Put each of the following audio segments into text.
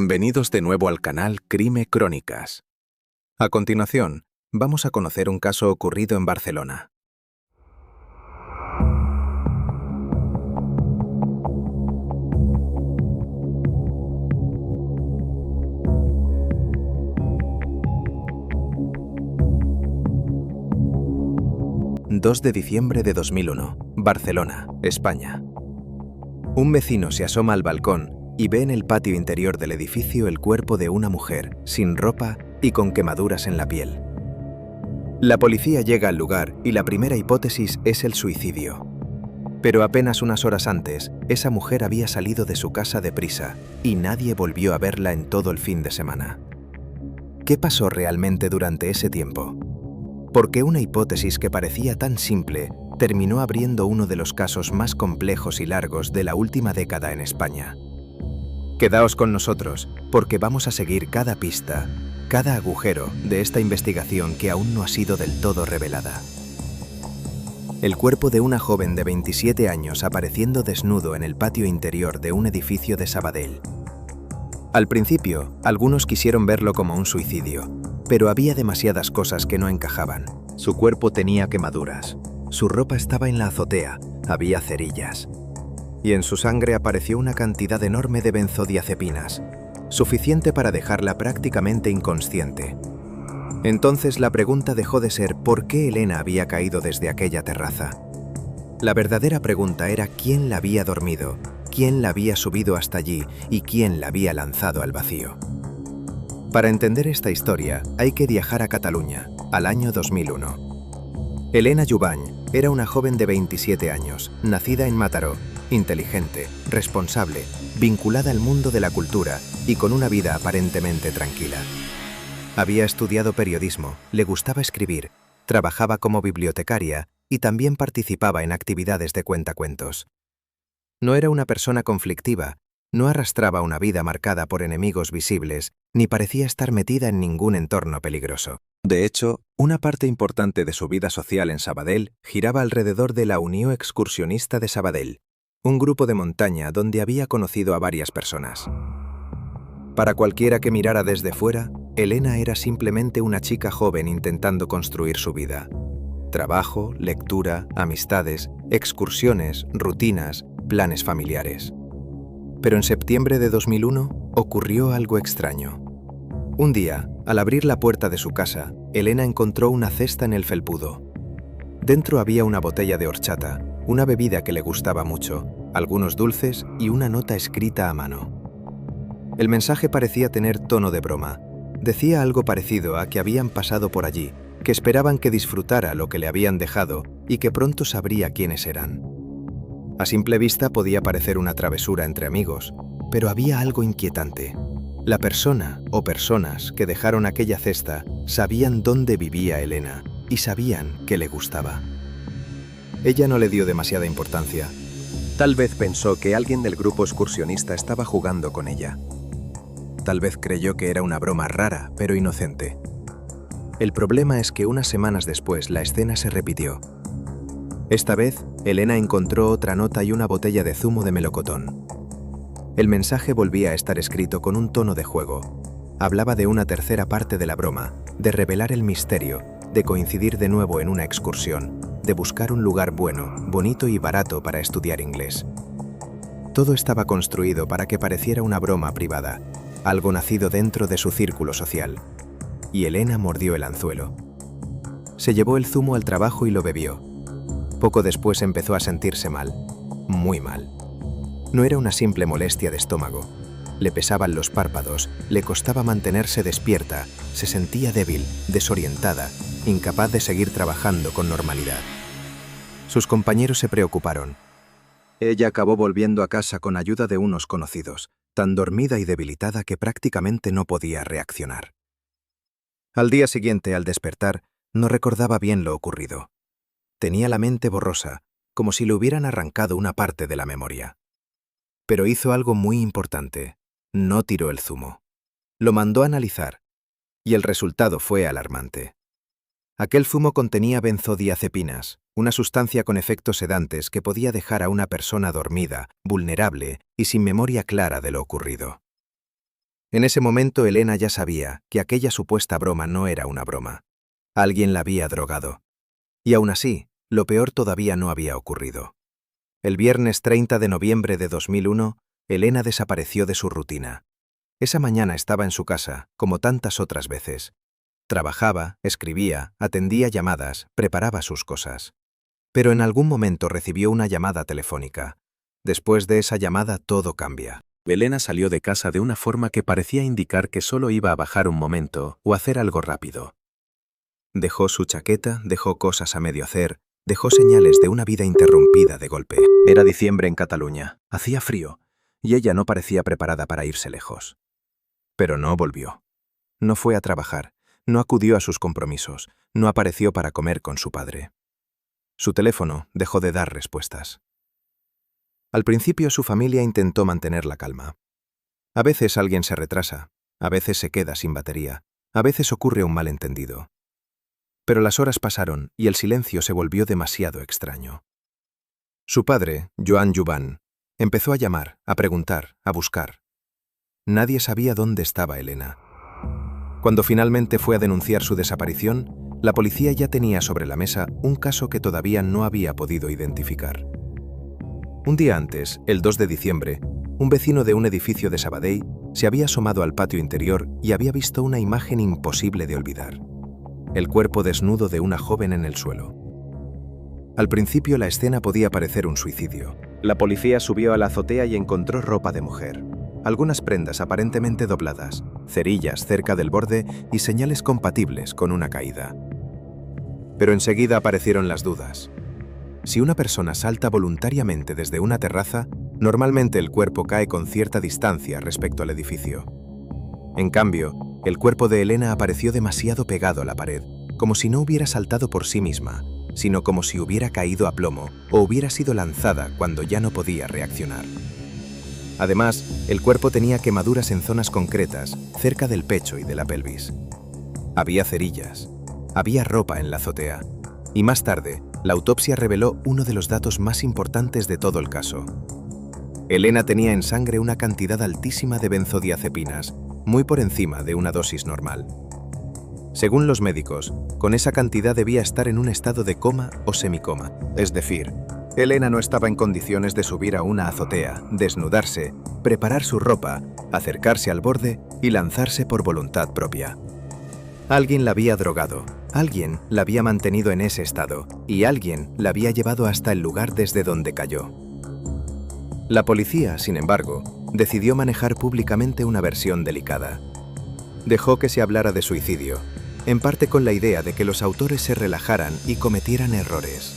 Bienvenidos de nuevo al canal Crime Crónicas. A continuación, vamos a conocer un caso ocurrido en Barcelona. ...2 de diciembre de 2001, Barcelona, España. Un vecino se asoma al balcón y ve en el patio interior del edificio el cuerpo de una mujer, sin ropa y con quemaduras en la piel. La policía llega al lugar y la primera hipótesis es el suicidio. Pero apenas unas horas antes, esa mujer había salido de su casa deprisa y nadie volvió a verla en todo el fin de semana. ¿Qué pasó realmente durante ese tiempo? ¿Por qué una hipótesis que parecía tan simple terminó abriendo uno de los casos más complejos y largos de la última década en España? Quedaos con nosotros, porque vamos a seguir cada pista, cada agujero de esta investigación que aún no ha sido del todo revelada. El cuerpo de una joven de 27 años apareciendo desnudo en el patio interior de un edificio de Sabadell. Al principio, algunos quisieron verlo como un suicidio, pero había demasiadas cosas que no encajaban. Su cuerpo tenía quemaduras, su ropa estaba en la azotea, había cerillas. Y en su sangre apareció una cantidad enorme de benzodiazepinas, suficiente para dejarla prácticamente inconsciente. Entonces la pregunta dejó de ser ¿por qué Elena había caído desde aquella terraza? La verdadera pregunta era quién la había dormido, quién la había subido hasta allí y quién la había lanzado al vacío. Para entender esta historia hay que viajar a Cataluña, al año 2001. Elena Jubany era una joven de 27 años, nacida en Mataró, inteligente, responsable, vinculada al mundo de la cultura y con una vida aparentemente tranquila. Había estudiado periodismo, le gustaba escribir, trabajaba como bibliotecaria y también participaba en actividades de cuentacuentos. No era una persona conflictiva, no arrastraba una vida marcada por enemigos visibles, ni parecía estar metida en ningún entorno peligroso. De hecho, una parte importante de su vida social en Sabadell giraba alrededor de la Unió Excursionista de Sabadell, un grupo de montaña donde había conocido a varias personas. Para cualquiera que mirara desde fuera, Elena era simplemente una chica joven intentando construir su vida. Trabajo, lectura, amistades, excursiones, rutinas, planes familiares. Pero en septiembre de 2001 ocurrió algo extraño. Un día, al abrir la puerta de su casa, Elena encontró una cesta en el felpudo. Dentro había una botella de horchata, una bebida que le gustaba mucho, algunos dulces y una nota escrita a mano. El mensaje parecía tener tono de broma. Decía algo parecido a que habían pasado por allí, que esperaban que disfrutara lo que le habían dejado y que pronto sabría quiénes eran. A simple vista podía parecer una travesura entre amigos, pero había algo inquietante. La persona o personas que dejaron aquella cesta sabían dónde vivía Elena y sabían que le gustaba. Ella no le dio demasiada importancia. Tal vez pensó que alguien del grupo excursionista estaba jugando con ella. Tal vez creyó que era una broma rara, pero inocente. El problema es que unas semanas después la escena se repitió. Esta vez, Elena encontró otra nota y una botella de zumo de melocotón. El mensaje volvía a estar escrito con un tono de juego. Hablaba de una tercera parte de la broma, de revelar el misterio, de coincidir de nuevo en una excursión, de buscar un lugar bueno, bonito y barato para estudiar inglés. Todo estaba construido para que pareciera una broma privada, algo nacido dentro de su círculo social. Y Elena mordió el anzuelo. Se llevó el zumo al trabajo y lo bebió. Poco después empezó a sentirse mal, muy mal. No era una simple molestia de estómago. Le pesaban los párpados, le costaba mantenerse despierta, se sentía débil, desorientada, incapaz de seguir trabajando con normalidad. Sus compañeros se preocuparon. Ella acabó volviendo a casa con ayuda de unos conocidos, tan dormida y debilitada que prácticamente no podía reaccionar. Al día siguiente, al despertar, no recordaba bien lo ocurrido. Tenía la mente borrosa, como si le hubieran arrancado una parte de la memoria. Pero hizo algo muy importante. No tiró el zumo. Lo mandó a analizar, y el resultado fue alarmante. Aquel zumo contenía benzodiazepinas, una sustancia con efectos sedantes que podía dejar a una persona dormida, vulnerable y sin memoria clara de lo ocurrido. En ese momento Elena ya sabía que aquella supuesta broma no era una broma. Alguien la había drogado. Y aún así, lo peor todavía no había ocurrido. El viernes 30 de noviembre de 2001, Elena desapareció de su rutina. Esa mañana estaba en su casa, como tantas otras veces. Trabajaba, escribía, atendía llamadas, preparaba sus cosas. Pero en algún momento recibió una llamada telefónica. Después de esa llamada todo cambia. Elena salió de casa de una forma que parecía indicar que solo iba a bajar un momento o hacer algo rápido. Dejó su chaqueta, dejó cosas a medio hacer, dejó señales de una vida interrumpida de golpe. Era diciembre en Cataluña, hacía frío, y ella no parecía preparada para irse lejos. Pero no volvió. No fue a trabajar, no acudió a sus compromisos, no apareció para comer con su padre. Su teléfono dejó de dar respuestas. Al principio su familia intentó mantener la calma. A veces alguien se retrasa, a veces se queda sin batería, a veces ocurre un malentendido. Pero las horas pasaron y el silencio se volvió demasiado extraño. Su padre, Joan Jubán, empezó a llamar, a preguntar, a buscar. Nadie sabía dónde estaba Elena. Cuando finalmente fue a denunciar su desaparición, la policía ya tenía sobre la mesa un caso que todavía no había podido identificar. Un día antes, el 2 de diciembre, un vecino de un edificio de Sabadell se había asomado al patio interior y había visto una imagen imposible de olvidar: el cuerpo desnudo de una joven en el suelo. Al principio la escena podía parecer un suicidio. La policía subió a la azotea y encontró ropa de mujer, algunas prendas aparentemente dobladas, cerillas cerca del borde y señales compatibles con una caída. Pero enseguida aparecieron las dudas. Si una persona salta voluntariamente desde una terraza, normalmente el cuerpo cae con cierta distancia respecto al edificio. En cambio, el cuerpo de Elena apareció demasiado pegado a la pared, como si no hubiera saltado por sí misma, sino como si hubiera caído a plomo o hubiera sido lanzada cuando ya no podía reaccionar. Además, el cuerpo tenía quemaduras en zonas concretas, cerca del pecho y de la pelvis. Había cerillas, había ropa en la azotea, y más tarde, la autopsia reveló uno de los datos más importantes de todo el caso. Elena tenía en sangre una cantidad altísima de benzodiazepinas, muy por encima de una dosis normal. Según los médicos, con esa cantidad debía estar en un estado de coma o semicoma, es decir, Elena no estaba en condiciones de subir a una azotea, desnudarse, preparar su ropa, acercarse al borde y lanzarse por voluntad propia. Alguien la había drogado, alguien la había mantenido en ese estado y alguien la había llevado hasta el lugar desde donde cayó. La policía, sin embargo, decidió manejar públicamente una versión delicada. Dejó que se hablara de suicidio, en parte con la idea de que los autores se relajaran y cometieran errores.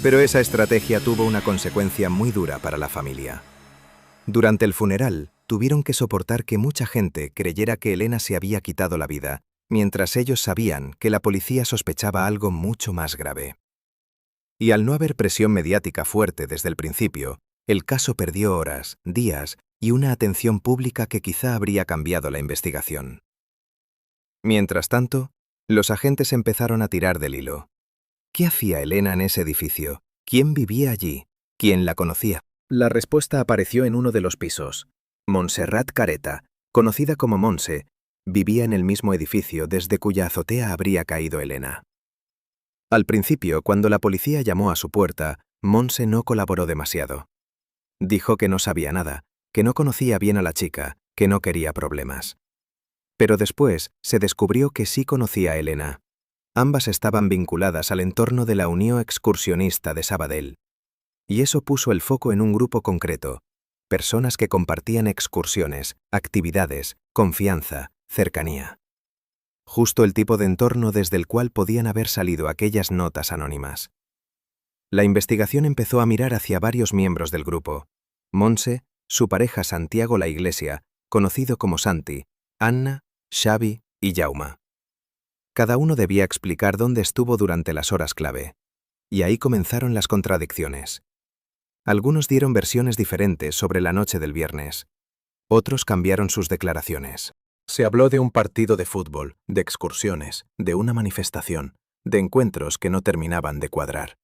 Pero esa estrategia tuvo una consecuencia muy dura para la familia. Durante el funeral, tuvieron que soportar que mucha gente creyera que Elena se había quitado la vida, mientras ellos sabían que la policía sospechaba algo mucho más grave. Y al no haber presión mediática fuerte desde el principio, el caso perdió horas, días y una atención pública que quizá habría cambiado la investigación. Mientras tanto, los agentes empezaron a tirar del hilo. ¿Qué hacía Elena en ese edificio? ¿Quién vivía allí? ¿Quién la conocía? La respuesta apareció en uno de los pisos. Montserrat Careta, conocida como Monse, vivía en el mismo edificio desde cuya azotea habría caído Elena. Al principio, cuando la policía llamó a su puerta, Monse no colaboró demasiado. Dijo que no sabía nada, que no conocía bien a la chica, que no quería problemas. Pero después se descubrió que sí conocía a Elena. Ambas estaban vinculadas al entorno de la Unió Excursionista de Sabadell. Y eso puso el foco en un grupo concreto: personas que compartían excursiones, actividades, confianza, cercanía. Justo el tipo de entorno desde el cual podían haber salido aquellas notas anónimas. La investigación empezó a mirar hacia varios miembros del grupo: Monse, su pareja Santiago La Iglesia, conocido como Santi, Anna, Xavi y Jauma. Cada uno debía explicar dónde estuvo durante las horas clave. Y ahí comenzaron las contradicciones. Algunos dieron versiones diferentes sobre la noche del viernes. Otros cambiaron sus declaraciones. Se habló de un partido de fútbol, de excursiones, de una manifestación, de encuentros que no terminaban de cuadrar.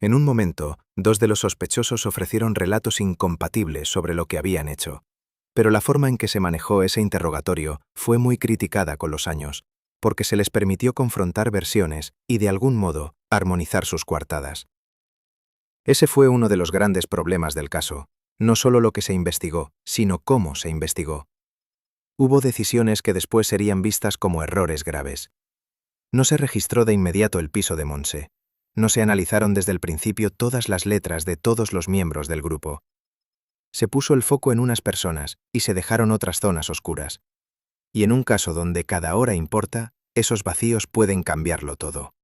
En un momento, dos de los sospechosos ofrecieron relatos incompatibles sobre lo que habían hecho. Pero la forma en que se manejó ese interrogatorio fue muy criticada con los años, porque se les permitió confrontar versiones y, de algún modo, armonizar sus coartadas. Ese fue uno de los grandes problemas del caso, no solo lo que se investigó, sino cómo se investigó. Hubo decisiones que después serían vistas como errores graves. No se registró de inmediato el piso de Montse. No se analizaron desde el principio todas las letras de todos los miembros del grupo. Se puso el foco en unas personas y se dejaron otras zonas oscuras. Y en un caso donde cada hora importa, esos vacíos pueden cambiarlo todo.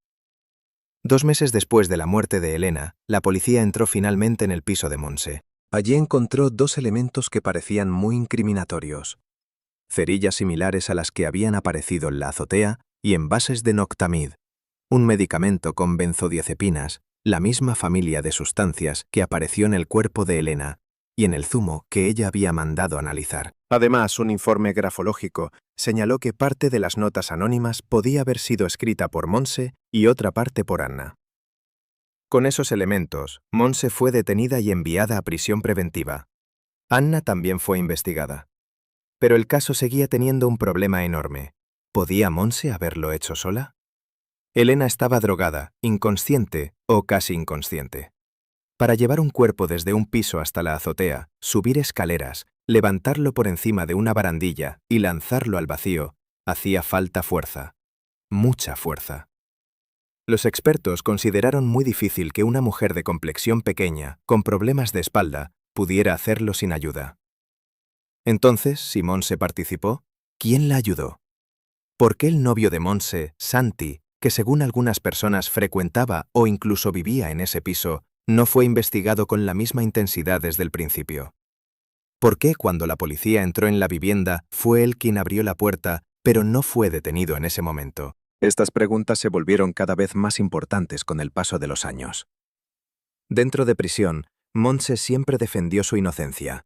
2 meses después de la muerte de Elena, la policía entró finalmente en el piso de Montse. Allí encontró 2 elementos que parecían muy incriminatorios: cerillas similares a las que habían aparecido en la azotea y envases de Noctamid, un medicamento con benzodiazepinas, la misma familia de sustancias que apareció en el cuerpo de Elena y en el zumo que ella había mandado analizar. Además, un informe grafológico señaló que parte de las notas anónimas podía haber sido escrita por Montse y otra parte por Anna. Con esos elementos, Montse fue detenida y enviada a prisión preventiva. Anna también fue investigada. Pero el caso seguía teniendo un problema enorme. ¿Podía Montse haberlo hecho sola? Elena estaba drogada, inconsciente o casi inconsciente. Para llevar un cuerpo desde un piso hasta la azotea, subir escaleras, levantarlo por encima de una barandilla y lanzarlo al vacío, hacía falta fuerza. Mucha fuerza. Los expertos consideraron muy difícil que una mujer de complexión pequeña, con problemas de espalda, pudiera hacerlo sin ayuda. Entonces, si Montse participó, ¿quién la ayudó? ¿Por qué el novio de Montse, Santi, que según algunas personas frecuentaba o incluso vivía en ese piso, no fue investigado con la misma intensidad desde el principio? ¿Por qué cuando la policía entró en la vivienda fue él quien abrió la puerta, pero no fue detenido en ese momento? Estas preguntas se volvieron cada vez más importantes con el paso de los años. Dentro de prisión, Montse siempre defendió su inocencia.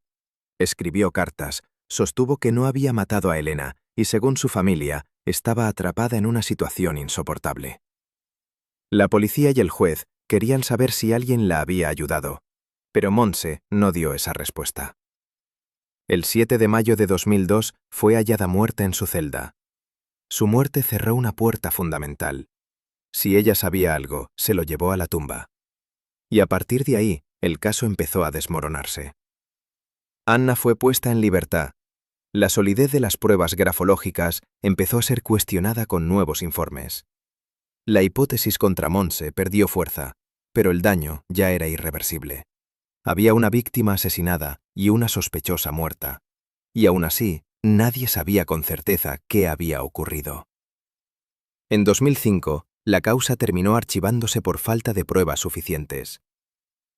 Escribió cartas, sostuvo que no había matado a Elena y, según su familia, estaba atrapada en una situación insoportable. La policía y el juez querían saber si alguien la había ayudado, pero Montse no dio esa respuesta. El 7 de mayo de 2002 fue hallada muerta en su celda. Su muerte cerró una puerta fundamental. Si ella sabía algo, se lo llevó a la tumba. Y a partir de ahí, el caso empezó a desmoronarse. Anna fue puesta en libertad. La solidez de las pruebas grafológicas empezó a ser cuestionada con nuevos informes. La hipótesis contra Montse perdió fuerza, pero el daño ya era irreversible. Había una víctima asesinada y una sospechosa muerta. Y aún así, nadie sabía con certeza qué había ocurrido. En 2005, la causa terminó archivándose por falta de pruebas suficientes.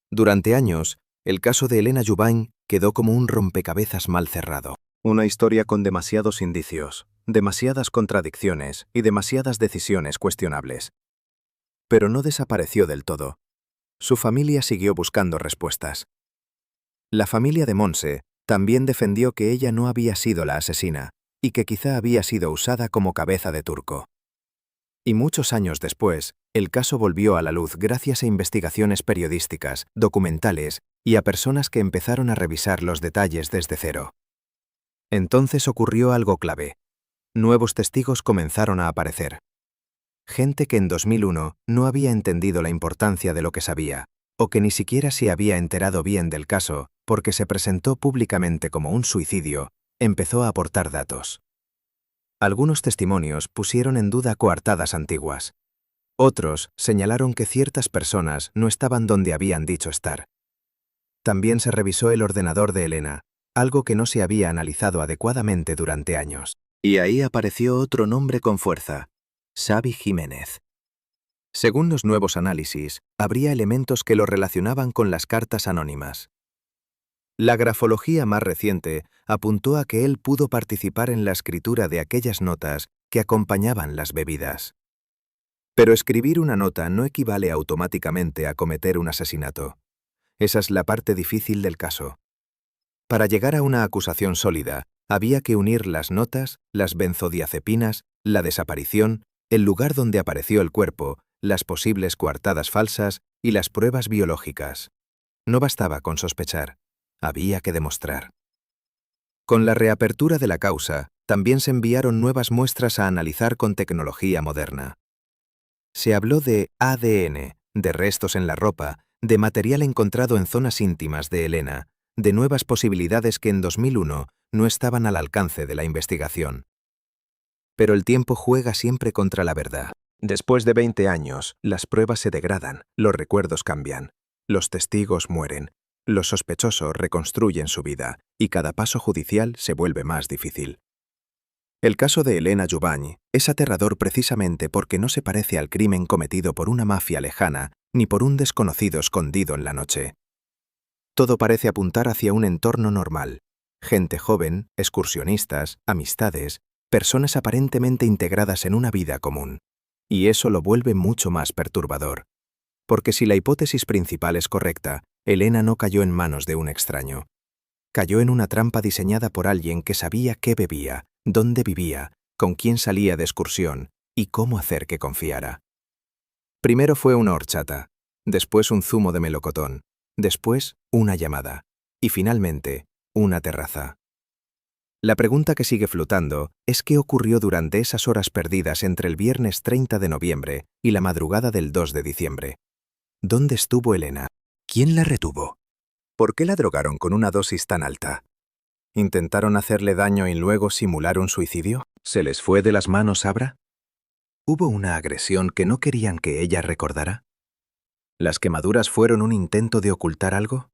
Durante años, el caso de Elena Jubain quedó como un rompecabezas mal cerrado. Una historia con demasiados indicios, demasiadas contradicciones y demasiadas decisiones cuestionables. Pero no desapareció del todo. Su familia siguió buscando respuestas. La familia de Montse también defendió que ella no había sido la asesina y que quizá había sido usada como cabeza de turco. Y muchos años después, el caso volvió a la luz gracias a investigaciones periodísticas, documentales y a personas que empezaron a revisar los detalles desde cero. Entonces ocurrió algo clave. Nuevos testigos comenzaron a aparecer. Gente que en 2001 no había entendido la importancia de lo que sabía, o que ni siquiera se había enterado bien del caso porque se presentó públicamente como un suicidio, empezó a aportar datos. Algunos testimonios pusieron en duda coartadas antiguas. Otros señalaron que ciertas personas no estaban donde habían dicho estar. También se revisó el ordenador de Elena, algo que no se había analizado adecuadamente durante años. Y ahí apareció otro nombre con fuerza: Xavi Jiménez. Según los nuevos análisis, habría elementos que lo relacionaban con las cartas anónimas. La grafología más reciente apuntó a que él pudo participar en la escritura de aquellas notas que acompañaban las bebidas. Pero escribir una nota no equivale automáticamente a cometer un asesinato. Esa es la parte difícil del caso. Para llegar a una acusación sólida, había que unir las notas, las benzodiazepinas, la desaparición, el lugar donde apareció el cuerpo, las posibles coartadas falsas y las pruebas biológicas. No bastaba con sospechar, había que demostrar. Con la reapertura de la causa, también se enviaron nuevas muestras a analizar con tecnología moderna. Se habló de ADN, de restos en la ropa, de material encontrado en zonas íntimas de Elena, de nuevas posibilidades que en 2001 no estaban al alcance de la investigación. Pero el tiempo juega siempre contra la verdad. Después de 20 años, las pruebas se degradan, los recuerdos cambian, los testigos mueren, los sospechosos reconstruyen su vida y cada paso judicial se vuelve más difícil. El caso de Elena Jubany es aterrador precisamente porque no se parece al crimen cometido por una mafia lejana ni por un desconocido escondido en la noche. Todo parece apuntar hacia un entorno normal. Gente joven, excursionistas, amistades, personas aparentemente integradas en una vida común. Y eso lo vuelve mucho más perturbador. Porque si la hipótesis principal es correcta, Elena no cayó en manos de un extraño. Cayó en una trampa diseñada por alguien que sabía qué bebía, dónde vivía, con quién salía de excursión y cómo hacer que confiara. Primero fue una horchata, después un zumo de melocotón, después una llamada y finalmente una terraza. La pregunta que sigue flotando es qué ocurrió durante esas horas perdidas entre el viernes 30 de noviembre y la madrugada del 2 de diciembre. ¿Dónde estuvo Elena? ¿Quién la retuvo? ¿Por qué la drogaron con una dosis tan alta? ¿Intentaron hacerle daño y luego simular un suicidio? ¿Se les fue de las manos Abra? ¿Hubo una agresión que no querían que ella recordara? ¿Las quemaduras fueron un intento de ocultar algo?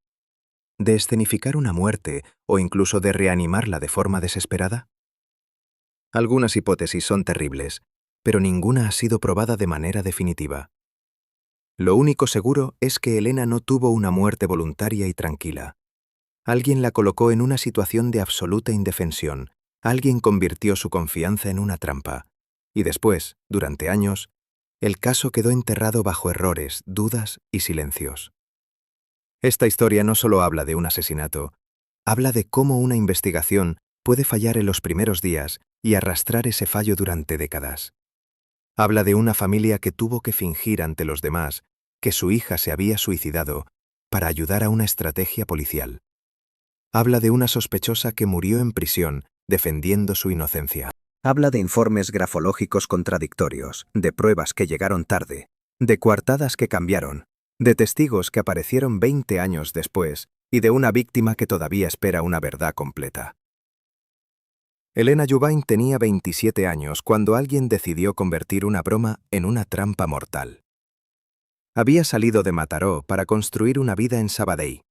¿De escenificar una muerte o incluso de reanimarla de forma desesperada? Algunas hipótesis son terribles, pero ninguna ha sido probada de manera definitiva. Lo único seguro es que Elena no tuvo una muerte voluntaria y tranquila. Alguien la colocó en una situación de absoluta indefensión, alguien convirtió su confianza en una trampa, y después, durante años, el caso quedó enterrado bajo errores, dudas y silencios. Esta historia no solo habla de un asesinato, habla de cómo una investigación puede fallar en los primeros días y arrastrar ese fallo durante décadas. Habla de una familia que tuvo que fingir ante los demás que su hija se había suicidado para ayudar a una estrategia policial. Habla de una sospechosa que murió en prisión defendiendo su inocencia. Habla de informes grafológicos contradictorios, de pruebas que llegaron tarde, de coartadas que cambiaron, de testigos que aparecieron 20 años después y de una víctima que todavía espera una verdad completa. Elena Jubany tenía 27 años cuando alguien decidió convertir una broma en una trampa mortal. Había salido de Mataró para construir una vida en Sabadell.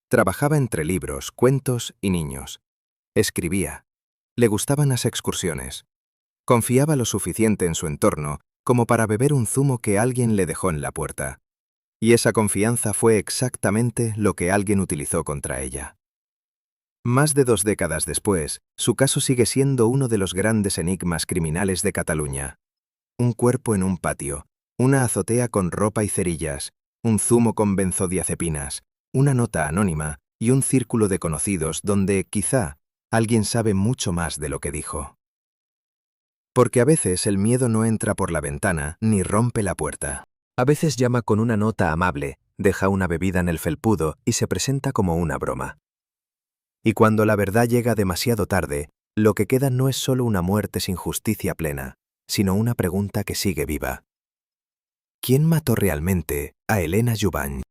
Trabajaba entre libros, cuentos y niños. Escribía. Le gustaban las excursiones. Confiaba lo suficiente en su entorno como para beber un zumo que alguien le dejó en la puerta. Y esa confianza fue exactamente lo que alguien utilizó contra ella. Más de 2 décadas después, su caso sigue siendo uno de los grandes enigmas criminales de Cataluña. Un cuerpo en un patio, una azotea con ropa y cerillas, un zumo con benzodiazepinas, una nota anónima y un círculo de conocidos donde, quizá, alguien sabe mucho más de lo que dijo. Porque a veces el miedo no entra por la ventana ni rompe la puerta. A veces llama con una nota amable, deja una bebida en el felpudo y se presenta como una broma. Y cuando la verdad llega demasiado tarde, lo que queda no es solo una muerte sin justicia plena, sino una pregunta que sigue viva. ¿Quién mató realmente a Elena Jubany?